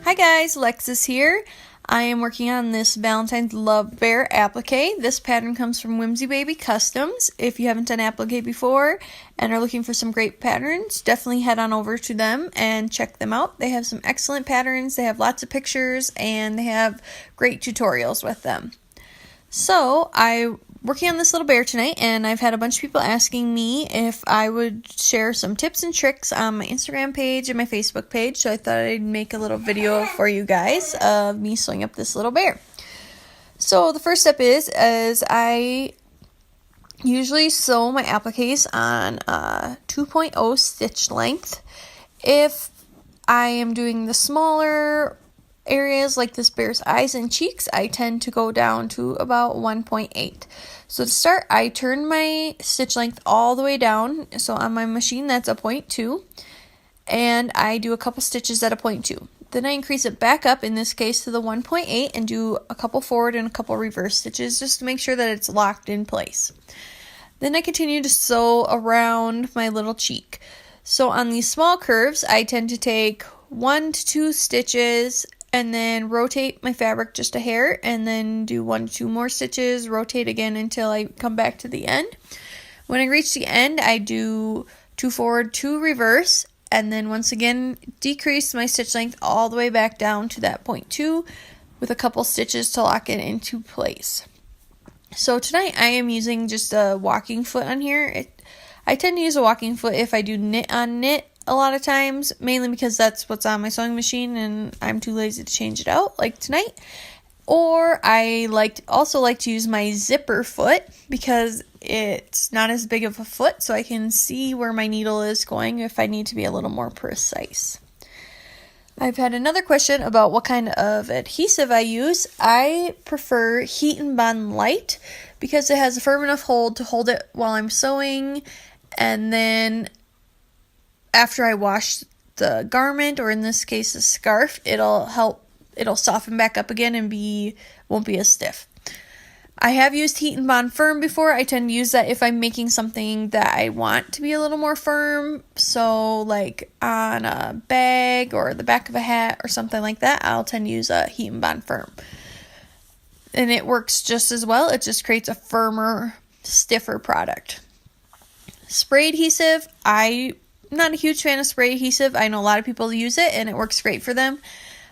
Hi guys, Lexis here. I am working on this Valentine Love Bear applique. This pattern comes from Whimsy Baby Customs. If you haven't done applique before and are looking for some great patterns, definitely head on over to them and check them out. They have some excellent patterns, they have lots of pictures, and they have great tutorials with them. So, I'm working on this little bear tonight, and I've had a bunch of people asking me if I would share some tips and tricks on my Instagram page and my Facebook page, so I thought I'd make a little video for you guys of me sewing up this little bear. So, the first step is I usually sew my appliques on 2.0 stitch length. If I am doing the smaller areas like this bear's eyes and cheeks, I tend to go down to about 1.8. So to start, I turn my stitch length all the way down. So on my machine, that's a 0.2. And I do a couple stitches at a 0.2. Then I increase it back up, in this case to the 1.8, and do a couple forward and a couple reverse stitches just to make sure that it's locked in place. Then I continue to sew around my little cheek. So on these small curves, I tend to take 1 to 2 stitches and then rotate my fabric just a hair, and then do 1 to 2 more stitches, rotate again until I come back to the end. When I reach the end, I do 2 forward, 2 reverse, and then once again decrease my stitch length all the way back down to that 0.2 with a couple stitches to lock it into place. So tonight I am using just a walking foot on here. I tend to use a walking foot if I do knit on knit a lot of times, mainly because that's what's on my sewing machine and I'm too lazy to change it out like tonight. Or I also like to use my zipper foot because it's not as big of a foot, so I can see where my needle is going if I need to be a little more precise. I've had another question about what kind of adhesive I use. I prefer Heat and Bond Light because it has a firm enough hold to hold it while I'm sewing, and then after I wash the garment, or in this case the scarf, it'll soften back up again and won't be as stiff. I have used Heat and Bond Firm before. I tend to use that if I'm making something that I want to be a little more firm. So like on a bag or the back of a hat or something like that, I'll tend to use a Heat and Bond Firm. And it works just as well. It just creates a firmer, stiffer product. Spray adhesive, I'm not a huge fan of spray adhesive. I know a lot of people use it and it works great for them.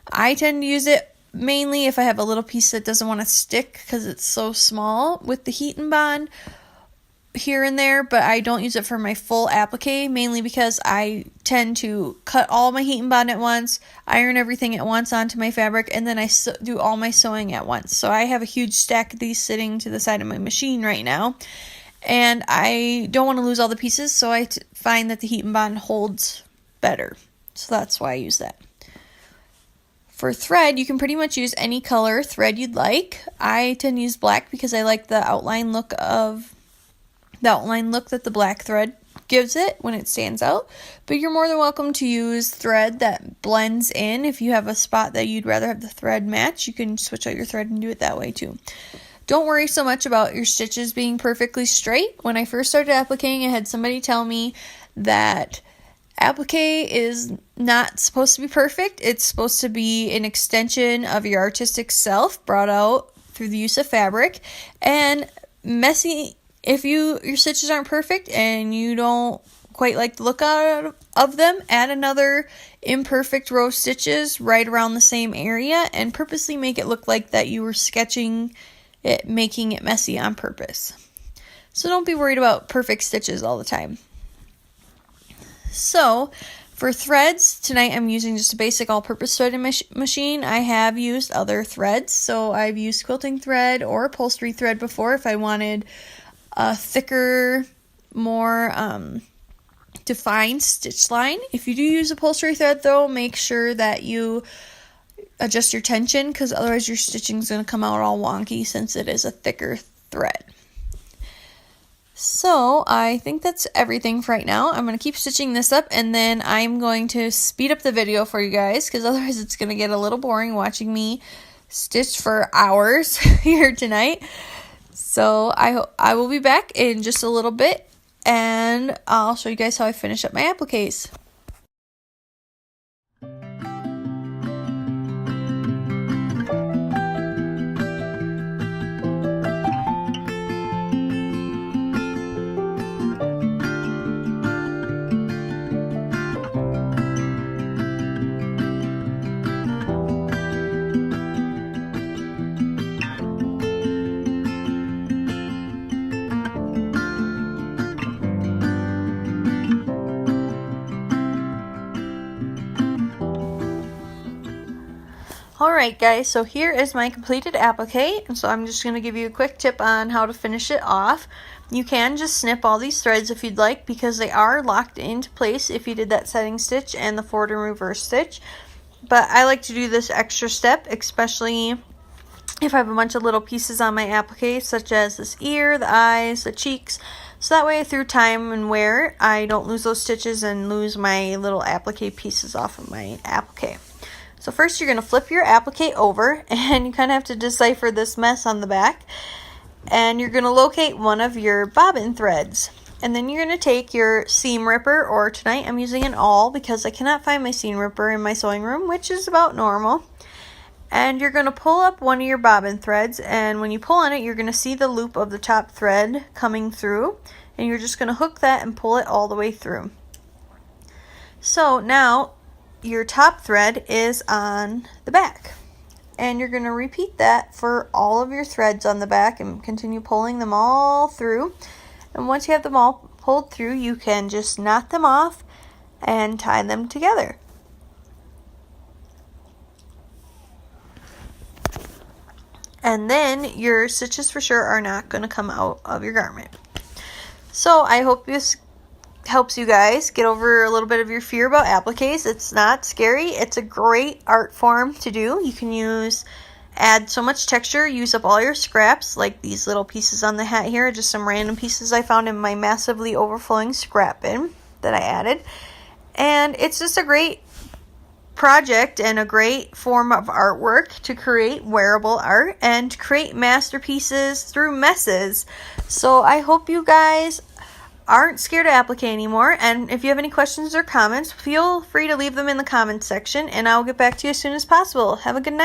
I tend to use it mainly if I have a little piece that doesn't want to stick because it's so small with the Heat and Bond here and there, but I don't use it for my full applique, mainly because I tend to cut all my Heat and Bond at once, iron everything at once onto my fabric, and then I do all my sewing at once. So I have a huge stack of these sitting to the side of my machine right now, and I don't want to lose all the pieces, so I find that the Heat and Bond holds better. So that's why I use that. For thread, you can pretty much use any color thread you'd like. I tend to use black because I like the outline look that the black thread gives it when it stands out. But you're more than welcome to use thread that blends in. If you have a spot that you'd rather have the thread match, you can switch out your thread and do it that way too. Don't worry so much about your stitches being perfectly straight. When I first started appliquing, I had somebody tell me that applique is not supposed to be perfect. It's supposed to be an extension of your artistic self brought out through the use of fabric. And messy, if your stitches aren't perfect and you don't quite like the look out of them, add another imperfect row of stitches right around the same area and purposely make it look like that you were sketching it, making it messy on purpose. So don't be worried about perfect stitches all the time. So for threads, tonight I'm using just a basic all-purpose thread in my machine. I have used other threads, so I've used quilting thread or upholstery thread before if I wanted a thicker, more defined stitch line. If you do use upholstery thread though, make sure that you adjust your tension, because otherwise your stitching is going to come out all wonky since it is a thicker thread. So I think that's everything for right now. I'm going to keep stitching this up, and then I'm going to speed up the video for you guys because otherwise it's going to get a little boring watching me stitch for hours here tonight. So I will be back in just a little bit, and I'll show you guys how I finish up my appliques. Alright guys, so here is my completed applique, and so I'm just going to give you a quick tip on how to finish it off. You can just snip all these threads if you'd like, because they are locked into place if you did that setting stitch and the forward and reverse stitch. But I like to do this extra step, especially if I have a bunch of little pieces on my applique, such as this ear, the eyes, the cheeks. So that way through time and wear, I don't lose those stitches and lose my little applique pieces off of my applique. So first you're going to flip your applique over, and you kind of have to decipher this mess on the back. And you're going to locate one of your bobbin threads. And then you're going to take your seam ripper, or tonight I'm using an awl because I cannot find my seam ripper in my sewing room, which is about normal. And you're going to pull up one of your bobbin threads, and when you pull on it, you're going to see the loop of the top thread coming through. And you're just going to hook that and pull it all the way through. So now your top thread is on the back, and you're going to repeat that for all of your threads on the back and continue pulling them all through. And once you have them all pulled through, you can just knot them off and tie them together. And then your stitches for sure are not going to come out of your garment. So I hope this helps you guys get over a little bit of your fear about appliques. It's not scary. It's a great art form to do. You can add so much texture, use up all your scraps, like these little pieces on the hat here, just some random pieces I found in my massively overflowing scrap bin that I added. And it's just a great project and a great form of artwork to create wearable art and create masterpieces through messes. So I hope you guys aren't scared of applique anymore, and if you have any questions or comments, feel free to leave them in the comments section, and I'll get back to you as soon as possible. Have a good night.